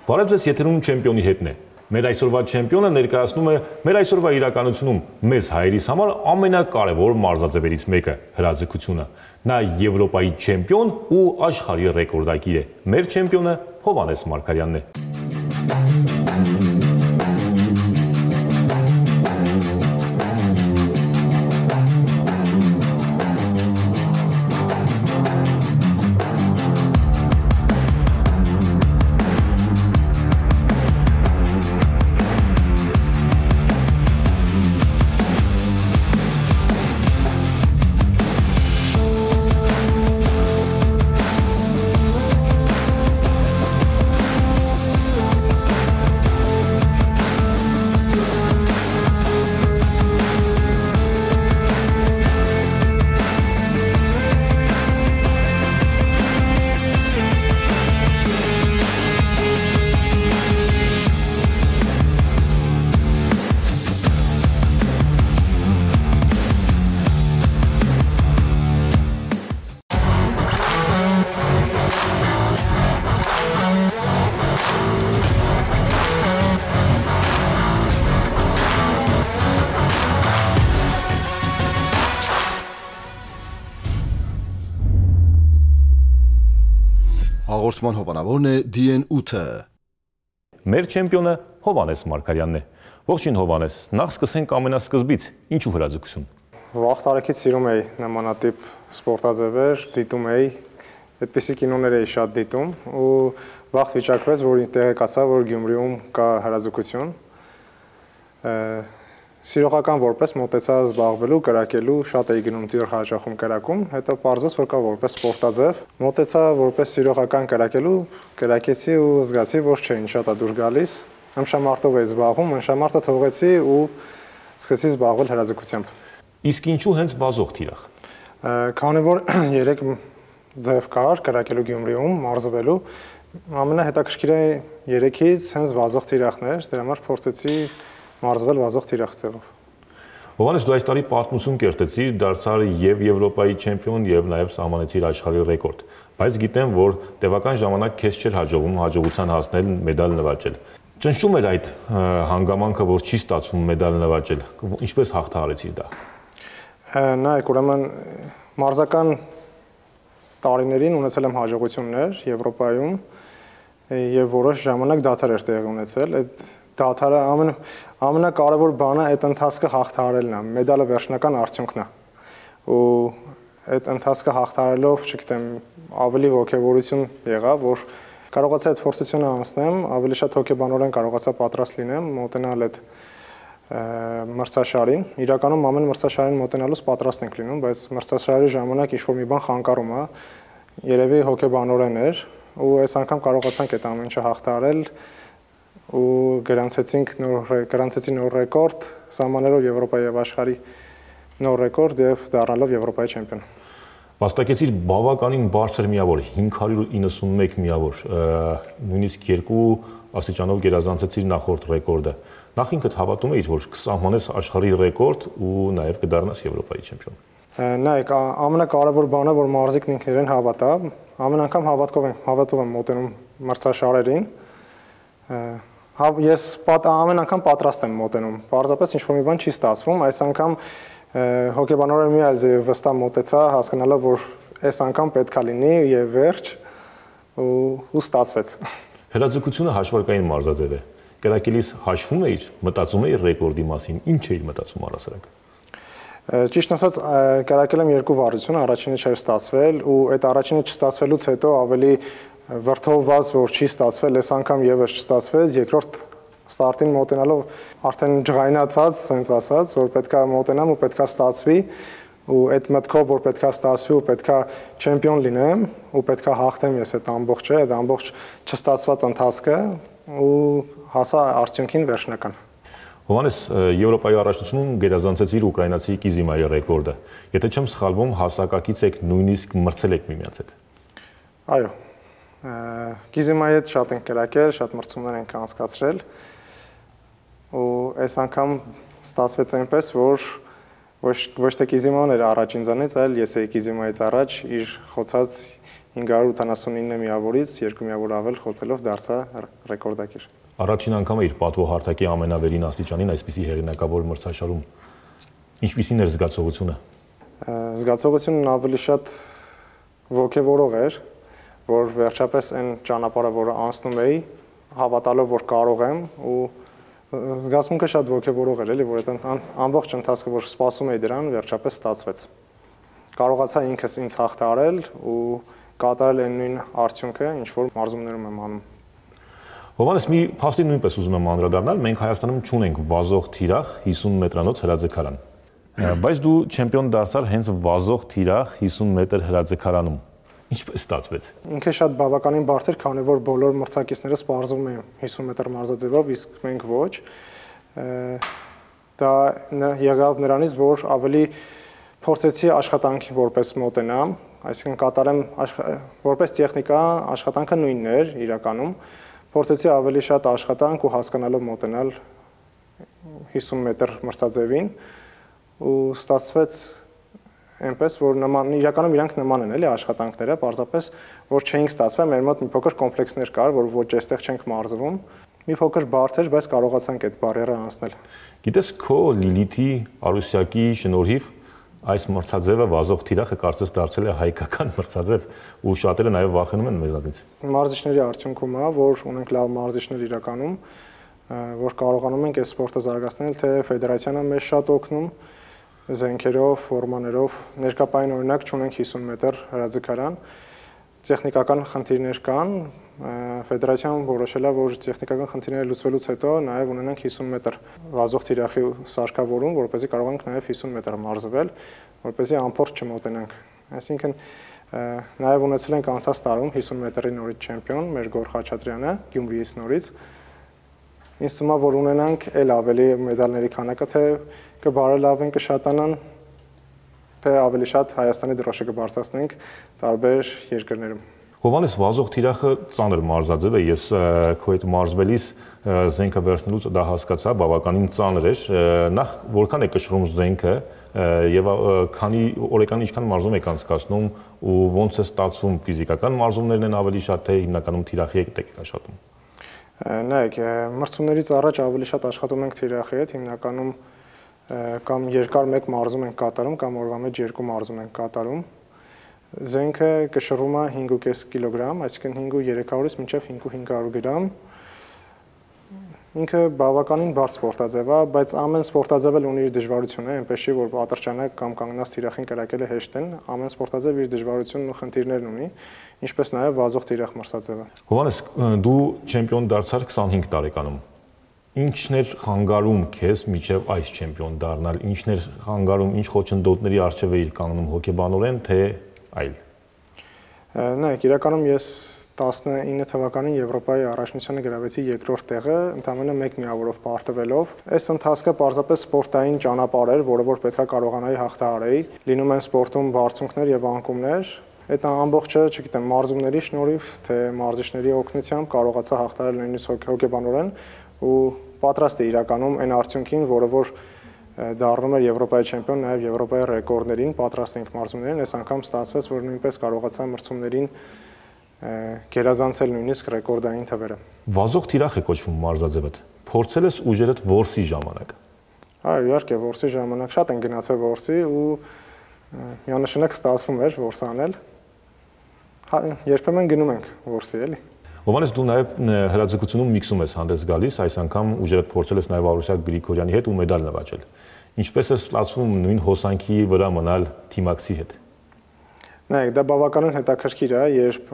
Բարև ձեզ, եթերում չեմպիոնի հետն է։ Մեր այսօրվա չեմպիոնը ներկայացնում է մեր այսօրվա իրականությունում մեզ հայերիս համար ամենակարևոր մարզաձևերից մեկը՝ հրաձգությունը։ Նա Եվրոպայի չեմպիոն ու աշխարհի ռեկորդակիր է։ Մեր չեմպիոնը Հովհաննես Մարգարյանն է։ Հաղորդման հովանավորն է DN8-ը։ Մեր չեմպիոնը Հովհաննես Մարգարյանն է։ Ողջույն Հովհաննես, նախ սկսենք ամենասկզբից, ինչու հրաձգություն։ Վաղ տարիքից սիրում էի նմանատիպ սպորտաձևեր, դիտում էի, այդպիսի կինոներ էի շատ դիտում ու վաղ վիճակվեց, որ տեղեկացա, որ Գյումրիում կա հրաձգություն։ Սիրողական որպես մոտեցա զբաղվելու, կրակելու, շատ էի գնում տիր հաճախում կրակում, հետո պարզվեց, որ կա որպես սպորտաձև, մոտեցա որպես սիրողական կրակելու, կրակեցի ու զգացի, որ չէ, շատ է դուր գալիս, ըմշամարտով էի զբաղվում, ըմշամարտը թողեցի ու սկսեցի զբաղվել հրաձգությամբ։ Իսկ ինչու հենց վազող թիրախ։ Քանի որ 3 ձև կար կրակելու Գյումրիում, մարզվելու, ամենահետաքրքիրը 3-ից հենց վազող թիրախն էր, դրա համար փորձեցի մարզվել վազող թիրախ ձևով։ Հովհաննես, դու այս տարի պատմություն կերտեցիր, դարձար եւ Եվրոպայի չեմպիոն եւ նաեւ սահմանեցիր աշխարհի ռեկորդ, բայց գիտեմ, որ տևական ժամանակ քեզ չէր հաջողվում հաջողության հասնել մեդալ նվաճել։ Ճնշում էր այդ հանգամանքը, որ չի ստացվում մեդալ նվաճել, ինչպես հաղթահարեցիր դա։ Նայեք, ուրեմն մարզական տարիներին ունեցել եմ հաջողություններ Եվրոպայում եւ որոշ ժամանակ դադար էր տեղի ունեցել, այդ դադարը ամենակարևոր բանը այդ ընթացքը հաղթահարելն է, մեդալը վերջնական արդյունքն է։ Ու այդ ընթացքը հաղթահարելով, չգիտեմ, ավելի ոգևորություն եղավ, որ կարողացա այդ փորձությունը անցնեմ, ավելի շատ հոգեբանորեն կարողացա պատրաստ լինեմ, մոտենալ այդ մրցաշարին։ Իրականում ամեն մրցաշարին մոտենալուց պատրաստ ենք լինում, բայց մրցաշարի ժամանակ ինչ-որ մի բան խանգարում է, երևի հոգեբանորեն էր, ու այս անգամ կարողացանք այդ ամեն ինչը հաղթահարել ու գրանցեցի նոր ռեկորդ, սահմանելով Եվրոպայի եւ աշխարհի նոր ռեկորդ եւ դառնալով Եվրոպայի չեմպիոն։ Վաստակեցիր բավականին բարձր միավոր, 591 միավոր, նույնիսկ 2 աստիճանով գերազանցեցիր նախորդ ռեկորդը։ Նախ ինքդ հավատում էիր, որ կսահմանես աշխարհի ռեկորդ ու նաեւ կդառնաս Եվրոպայի չեմպիոն։ Նայեք, ամենակարևոր բանը, որ մարզիկն ինքնին հավատա, ամեն անգամ հավատով եմ մոտենում մրցաշարերին։ Ես ամեն անգամ պատրաստ եմ մոտենում, պարզապես ինչ-որ մի բան չի ստացվում, այս անգամ հոգեբանորեն մի այլ ձև վստահ մոտեցա, հասկանալով, որ այս անգամ պետքա լինի եւ վերջ ու ստացվեց։ Հրաձգությունը հաշվարկային մարզաձև է։ Կրակելիս հաշվում էիր, մտածում էիր ռեկորդի մասին, ինչ էիր մտածում առասարակ։ Ճիշտ ասած, կրակել եմ 2 վարժություն, առաջինը չէր ստացվել ու այդ առաջինը չստացվելուց հետո ավելի վրդովված, որ չի ստացվել, այս անգամ եւս չստացվեց, երկրորդ ստարտին մոտենալով արդեն ջղայնացած, ասենց ասած, որ պետքա մոտենամ ու պետքա ստացվի ու այդ մտքով, որ պետքա ստացվի ու պետքա չեմպիոն լինեմ ու պետքա հաղթեմ ես այդ ամբողջ չստացված ընթացքը ու հասա արդյունքին վերջնական։ Հովհաննես, Եվրոպայի առաջնությունում գերազանցեցիր ուկրաինացի Կիզիմայի ռեկորդը։ Եթե չեմ սխալվում, հասակակից եք նույնիսկ մրցել եք միմյանց հետ։ Այո։ Կիզիմայի հետ շատ ենք կրակել, շատ մրցումներ ենք անցկացրել։ Ու այս անգամ ստացվեց այնպես, որ ոչ թե Կիզիման էր առաջ ինձանից, այլ ես էի Կիզիմայից առաջ իր խոցած 589 միավորից 2 միավոր ավել խոցելով դարձա ռեկորդակիր։ Առաջին անգամ է իր պատվոհարթակի ամենավերին աստիճանին այսպիսի հեղինակավոր մրցաշարում։ Ինչպիսին էր զգացողությունը։ Զգացողությունն ավելի շատ ոգևորող էր, որ վերջապես այն ճանապարհը, որը անցնում էի, հավատալով, որ կարող եմ ու զգացմունքը շատ ոգևորող էր, էլի, որ այդ ամբողջ ընթացքը, որ սպասում էի դրան, վերջապես ստացվեց։ Կարողացա ինքս ինձ հաղթահարել ու կատարել այն նույն արդյունքը, ինչ որ մարզումներում եմ անում։ Հովհաննես, մի փաստի նույնպես ուզում եմ անդրադառնալ, մենք Հայաստանում չունենք վազող թիրախ 50 մետրանոց հրաձգարան։ Բայց դու չեմպիոն դարձար հենց վազող թիրախ 50 մետր հրաձգարանում։ Ինչպես ստացվեց։ Ինքը շատ բավականին բարդ էր, քանի որ բոլոր մրցակիցները սպառվում էին 50 մետր մարզաձևով, իսկ մենք ոչ։ Դա եղավ նրանից, որ ավելի փորձեցի աշխատանքի որպես մոտենամ, այսինքն կատարեմ որպես տեխնիկա աշխատանքը նույնն էր իրականում, փորձեցի ավելի շատ աշխատանք ու հասկանալով մոտենալ 50 մետր մրցաձևին ու ստացվեց այնպես որ իրականում իրանք նման են էլի աշխատանքները, պարզապես որ չէինք ստացվել, մեր մոտ մի փոքր կոմպլեքսներ կար, որ ոչ այստեղ չենք մարզվում, մի փոքր բարդ էր, բայց կարողացանք այդ բարիերը անցնել։ Գիտես, քո Լիլիթի Արուսյակի շնորհիվ այս մրցաձևը վազող թիրախը կարծես դարձել է հայկական մրցաձև ու շատերը նաև վախենում են մեզանից։ Մարզիչների արդյունքում է, որ ունենք լավ մարզիչներ իրականում, որ կարողանում ենք այս սպորտը զարգացնել, թե ֆեդերացիան է մեզ շատ օգնում զենքերով, ֆորմաներով, ներկայային օրինակ չունենք 50 մետր հրաձգարան, տեխնիկական խնդիրներ կան, ֆեդերացիան որոշել է, որ տեխնիկական խնդիրները լուծվելուց հետո նաև ունենանք 50 մետր վազող թիրախի սարքավորում, որպեսզի կարողանանք նաև 50 մետր մարզվել, որպեսզի անփորձ չմոտենանք։ Այսինքն նաև ունեցել ենք անցած տարում 50 մետրի նորից չեմպիոն, մեր Գոր Խաչատրյանը, Գյումրիից նորից։ Ինձ թվում է, որ ունենանք էլ ավելի մեդալների քանակը, թե կբարելավեն, կշատանան, թե ավելի շատ Հայաստանի դրոշը կբարձրացնենք տարբեր երկրներում։ Հովհաննես, վազող թիրախը ծանր մարզաձև է, ես քո հետ մարզվելիս զենքը վերցնելուց դա հասկացա, բավականին ծանր էր, նախ որքան է կշռում զենքը եւ քանի օրեկան ինչքան մարզում եք անցկացնում ու ոնց է ստացվում, ֆիզիկական մարզումներն են ավելի շատ թե հիմնականում թիրախի եք աշխատում։ Նայեք, մրցումներից առաջ ավելի շատ աշխատում ենք թիրախի հետ, հիմնականում կամ երկար մեկ մարզում ենք կատարում, կամ օրվա մեջ 2 մարզում ենք կատարում։ Զենքը կշռում է 5.5 կիլոգրամ, այսինքն 5.300-ից մինչև 5.500 գրամ։ Ինքը բավականին բարդ սպորտաձև է, բայց ամեն սպորտաձև էլ ունի իր դժվարությունը, այնպես չի, որ ատրճանակ կամ կանգնած թիրախին կրակելը հեշտ են, ամեն սպորտաձև իր դժվարությունն ու խնդիրներն ունի, ինչպես նաև վազող թիրախ մրցաձևը։ Հովհաննես, դու չեմպիոն դարձար 25 տարեկանում։ Ինչն էր խանգարում քեզ միջև այս չեմպիոն դառնալ, ինչն էր խանգարում, ինչ խոչընդոտների առջև էիր կանգնում հոգեբանորեն, թե այլ։ Նայեք, իրականում ես 19 թվականին Եվրոպայի առաջնությանը գրավեցի երկրորդ տեղը, ընդամենը 1 միավորով պարտվելով։ Այս ընթացքը պարզապես սպորտային ճանապարհ էր, որը որ պետքա կարողանայի հաղթահարեի։ Լինում են սպորտում բարձունքներ եւ անկումներ։ Այդ ամբողջը, չգիտեմ, մարզումների շնորհիվ, թե մարզիչների օգնությամբ կարողացա հաղթահարել նույնիսկ հոգեբանորեն ու պատրաստ է իրականում այն արդյունքին, որը որ դառնում էր Եվրոպայի չեմպիոն, նաև Եվրոպայի ռեկորդներին, պատրաստ ենք մարզումներին, այս անգամ ստացվեց, որ նույնպես կարողացա մրցումներին գերազանցել նույնիսկ ռեկորդային թվերը։ Վազող թիրախ է կոչվում մարզաձևը։ Փորձել ես ուժերդ որսի ժամանակ։ Այո, իհարկե, որսի ժամանակ շատ են գնացել որսի ու միանշանակ ստացվում էր որս անել։ Երբեմն գնում ենք որսի, էլի։ Հովհաննես, դու նաև հրաձգությունում միքսում ես հանդես գալիս, այս անգամ ուժերդ փորձել ես նաև Արուսյակ Գրիգորյանի հետ ու մեդալ նվաճել։ Ինչպես է ստացվում նույն հոսանքի վրա մնալ թիմակցի հետ։ Նայեք, դա բավականին հետաքրքիր է, երբ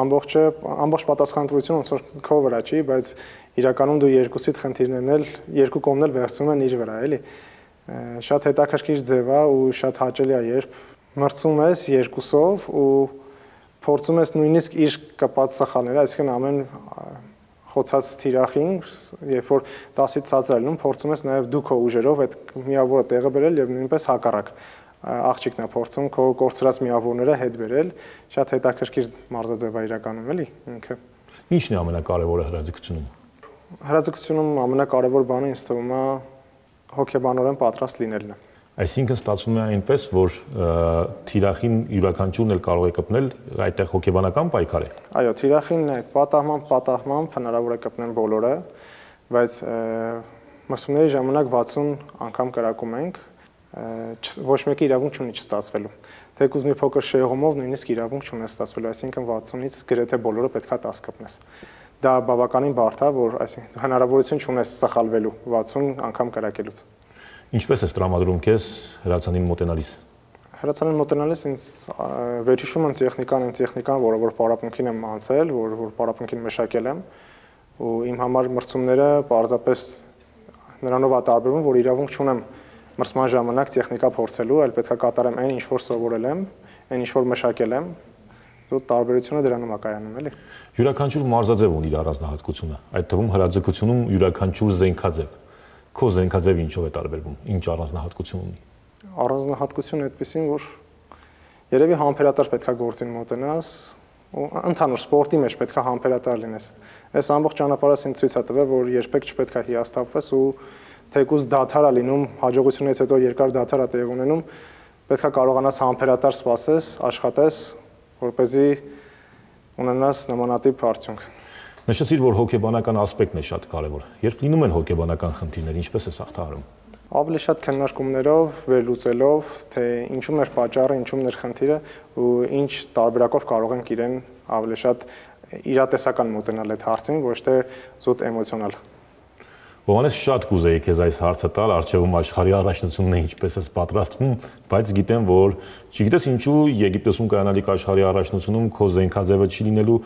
ամբողջ պատասխանատվությունը ոնց որ քո վրա չի, բայց իրականում դու երկուսիդ խնդիրներն էլ երկու կողմն էլ վերցնում են իր վրա, էլի։ Շատ հետաքրքիր ձև է ու շատ հաճելի է, երբ մրցում ես երկուսով ու փորձում ես նույնիսկ իր կպած սխալները, այսինքն ամեն խոցած թիրախին, երբ որ 10-ից ցածր է լինում, փորձում ես նաև դու քո ուժերով այդ միավորը տեղը բերել եւ նույնպես հակառակ աղջիկն է փորձում քո կորցրած միավորները հետ բերել, շատ հետաքրքիր մարզաձև է իրականում, էլի ինքը։ Ինչն է ամենակարևորը հրաձգությունում։ Հրաձգությունում ամենակարևոր բանը ինձ թվում է հոգեբանորեն պատրաստ լինելն է։ Այսինքն ստացվում է այնպես, որ թիրախին յուրաքանչյուրն էլ կարող է կպնել, այդտեղ հոգեբանական պայքար է։ Այո, թիրախին պատահմամբ հնարավոր է կպնել բոլորը, բայց մրցումների ժամանակ 60 անգամ կրակում ենք, ոչ մեկը իրավունք չունի չստացվելու։ Թեկուզ մի փոքր շեղումով նույնիսկ իրավունք չունի ստացվելու, այսինքն 60-ից գրեթե բոլորը պետքա 10 կպնես։ Դա բավականին բարդ է, որ այսինքն հնարավորություն չունես սխալվելու 60 անգամ կրակելուց։ Ինչպես ես տրամադրում քեզ հրացանին մոտենալիս։ Հրացանին մոտենալիս ինձ վերհիշում եմ տեխնիկան, որը որ պարապմունքին եմ անցել, որ պարապմունքին մշակել եմ, ու իմ համար մրցումները պարզապես նրանով է տարբերվում, որ իրավունք չունեմ մրցման ժամանակ տեխնիկա փորձելու, այլ պետք է կատարեմ այն ինչ որ սովորել եմ, այն ինչ որ մշակել եմ, ու տարբերությունը դրանում է կայանում, էլի։ Յուրաքանչյուր մարզաձև ունի իր առանձնահատկությունը, այդ թվում հրաձգությունում յուրաքանչյուր զենքաձև։ Քո զենքաձևը ինչով է տարբերվում, ինչ առանձնահատկություն ունի։ Առանձնահատկությունը այդպեսին, որ երևի համբերատար պետքա գործին մոտենաս, ու ընդհանուր սպորտի մեջ պետքա համբերատար լինես։ Այս ամբողջ ճանապարհը ինձ ցույց է տվել, որ երբեք չպետքա հիասթափվես ու թեկուզ դադար է լինում, հաջողությունից հետո երկար դադար է տեղ ունենում, պետքա կարողանաս համբերատար սպասես, աշխատես, որպեսզի ունենաս նմանատիպ արդյունք։ Նշեցիր, որ հոգեբանական ասպեկտն է շատ կարևոր։ Երբ լինում են հոգեբանական խնդիրներ, ինչպես է հաղթահարում։ Ավելի շատ քննարկումներով, վերլուծելով, թե ինչու՞մ էր պատճառը, ինչու՞մ էր խնդիրը ու ինչ տարբերակով կարող ենք իրեն ավելի շատ իրատեսական մոտենալ այդ հարցին, ոչ թե զուտ էմոցիոնալ։ Հովհաննես, շատ կուզեի քեզ այս հարցը տալ, առջևում աշխարհի առաջնությունն է ինչպես ես պատրաստվում, բայց գիտեմ, որ չգիտես ինչու Եգիպտոսում կայանալիք աշխարհի առաջնությունում քո զենքաձևը չի լինելու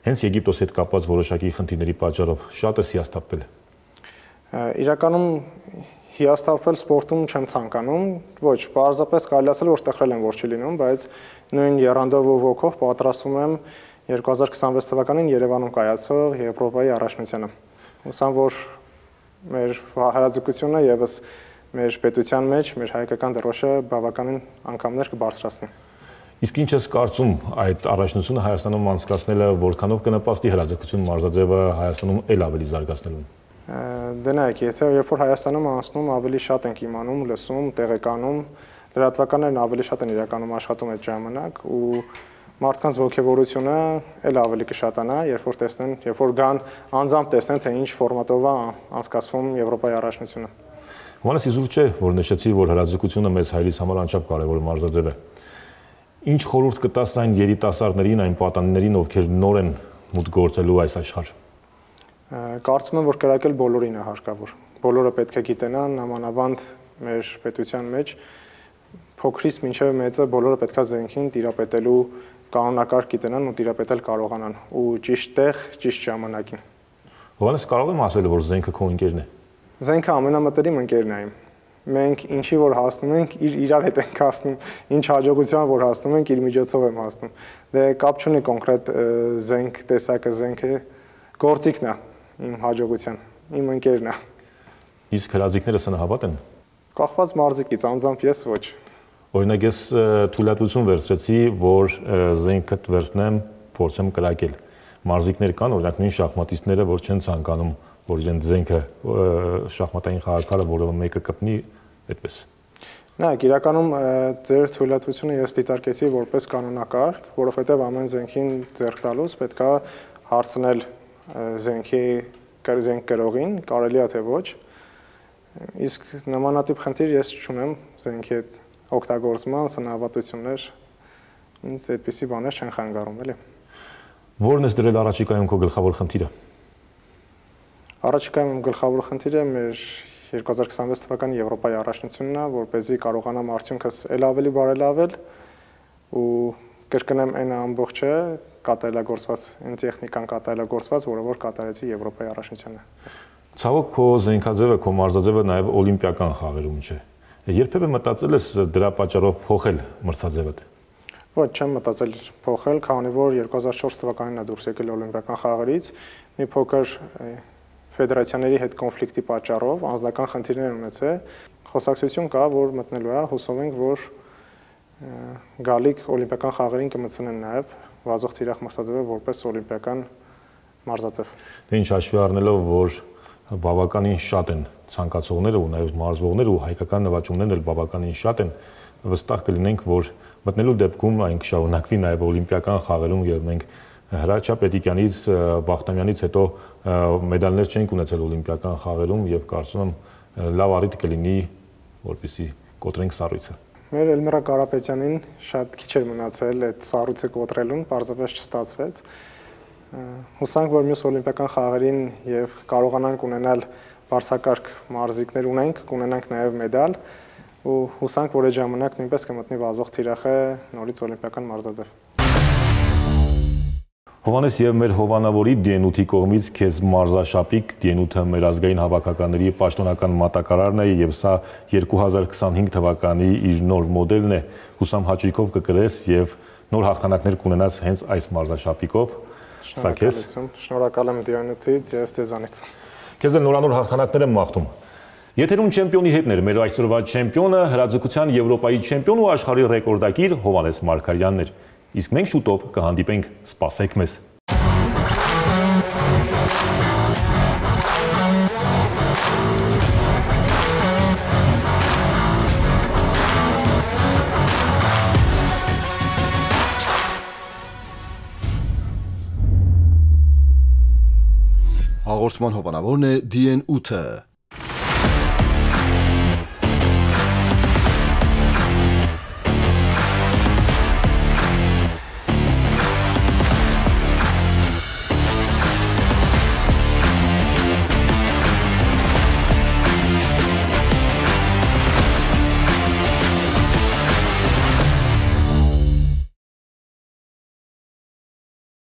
հենց Եգիպտոսի հետ կապված որոշակի խնդիրների պատճառով շատ ես հիասթափվել։ Իրականում հիասթափվել սպորտում չեմ ցանկանում, ոչ, պարզապես կարելի ասել, որ տխրել եմ, որ չի լինում, բայց նույն եռանդով ու ոգով պատրաստվում եմ 2026 թվականին Երևանում կայացող Եվրոպայի առաջնությանը։ Հուսամ, որ մեր հրաձգությունը եւս մեր պետության մեջ, մեր հայկական դրոշը բավականին անգամներ կբարձրացնի։ Իսկ ինչ ես կարծում այդ առաջնությունը Հայաստանում անցկացնելը որքանով կնպաստի հրաձգություն մարզաձևը Հայաստանում էլ ավելի զարգացնելուն։ Դե նայեք, եթե երբ որ Հայաստանում անցնում ավելի շատ ենք իմանում, լսում, տեղեկանում, լրատվականներն ավելի շատ են իրականում աշխատում այդ ժամանակ ու մարդկանց ողջավորությունը էլ ավելի կշատանա, երբ որ տեսնեն, երբ որ գան անձամբ տեսնեն, թե ինչ ֆորմատով է անցկացվում Եվրոպայի առաջնությունը։ Հովհաննես, իզուր չէ, որ նշեցի, որ հրաձգությունը մեզ հայրից համար անչափ կարևոր մարզաձև է։ Ինչ խորհուրդ կտաս այն երիտասարդներին, այն պատանիներին, ովքեր նոր են մուտք գործելու այս աշխարհ։ Կարծում եմ, որ կրակել բոլորին է հարկավոր։ Բոլորը պետք է գիտենան, նամանավանդ մեր պետության մեջ փոքրից մինչև մեծը բոլորը պետք է զենքին տիրապետելու կանոնակարգ գիտենան ու տիրապետել կարողանան ու ճիշտ տեղ, ճիշտ ժամանակին։ Հովհաննես, կարող եմ ասել, որ զենքը քո ընկերն է։ Զենքը ամենամտերիմ ընկերն է իմ։ Մենք ինչի որ հասնում ենք, իրար հետ ենք հասնում, ինչ հաջողության որ հասնում ենք, իր միջոցով եմ հասնում։ Դե կապ չունի կոնկրետ զենք տեսակը, զենքը գործիքն է իմ հաջողության, իմ ընկերն է։ Իսկ հրաձիգները սնահավատ են։ Կախված մարզիկից, անձամբ ես ոչ։ Օրինակ ես թույլատվություն վերցրեցի, որ զենքդ վերցնեմ, փորձեմ կրակել։ Մարզիկներ կան, օրինակ նույն շախմատիստները, որ չեն ցանկանում, որ իրենց զենքը շախմատային խաղակարը որևէ մեկը կպնի, այդպես։ Նայեք, իրականում ձեր թույլատվությունը ես դիտարկեցի որպես կանոնակարգ, որովհետև ամեն զենքին ձեռք տալուց պետք է հարցնել զենք կրողին, կարելի է թե ոչ։ Իսկ նմանատիպ խնդիր ես չունեմ զենքի հետ օգտագործման, սնահավատություններ, ինձ այդպիսի բաներ չեն խանգարում, էլի։ Որն ես դրել առաջիկայում քո գլխավոր խնդիրը։ Առաջիկայում գլխավոր խնդիրը մեր 2026 թվականի Եվրոպայի առաջնությունն է, որպեսզի կարողանամ արդյունքս էլ ավելի բարելավել ու կրկնեմ այն ամբողջը կատարելագործված, այն տեխնիկան կատարելագործված, որը որ կատարեցի Եվրոպայի առաջնությանը։ Ցավոք քո զենքաձևը, քո մարզաձևը նաև օլիմպիական խաղերում չէ։ Երբևէ մտածել ես դրա պատճառով փոխել մրցաձևդ։ Ոչ, չեմ մտածել փոխել, քանի որ 2004 թվականին է դուրս եկել օլիմպիական խաղերից, մի փոքր ֆեդերացիաների հետ կոնֆլիկտի պատճառով անձնական խնդիրներ ունեցել։ Խոսակցություն կա, որ մտնելու է, հուսով ենք, որ գալիք օլիմպիական խաղերին կմտցնեն նաև վազող թիրախ մրցաձևը որպես օլիմպիական մարզաձև։ Դե ինչ հաշվի առնելով, որ բավականին շատ են ցանկացողները ու նաև մարզվողները ու հայկական նվաճումներն էլ բավականին շատ են, վստահ կլինենք, որ մտնելու դեպքում այն կշարունակվի նաև օլիմպիական խաղերում եւ մենք Հրաչյա Պետիկյանից, Վախտամյանից հետո մեդալներ չենք ունեցել օլիմպիական խաղերում եւ կարծում եմ լավ առիթ կլինի, որպեսզի կոտրենք սառույցը։ Մեր Էլմիրա Կարապետյանին շատ քիչ էր մնացել այդ սառույցը կոտրելուն, պարզապես չստացվեց։ Հուսանք, որ մյուս օլիմպիական խաղերին եւ կարողանանք ունենալ բարձրակարգ մարզիկներ ունենք, կունենանք նաեւ մեդալ ու հուսանք, որ այդ ժամանակ նույնպես կմտնի վազող թիրախը նորից օլիմպիական մարզաձև։ Հովանես եւ մեր հովանավորի Դիենութի կողմից քեզ մարզաշապիկ, Դիենութը մեր ազգային հավաքականների պաշտոնական մատակարարն է եւ սա 2025 թվականի իր նոր մոդելն է։ Հուսամ հաճույքով կկրես եւ նոր հաղթանակներ կունենաս հենց այս մարզաշապիկով։ Սա քեզ։ Շնորհակալ եմ Դիենութից եւ ձեզանից։ Քեզ նորանոր հաղթանակներ եմ մաղթում։ Եթերում չեմպիոնի հետներ մեր այսօրվա չեմպիոնը հրաձգության Եվրոպայի չեմպիոն ու աշխարհի ռեկորդակիր Հովանես Մարգարյանն էր։ Իսկ մենք շուտով կհանդիպենք, սպասեք մեզ։ Հաղորդման հովանավորն է DN8-ը։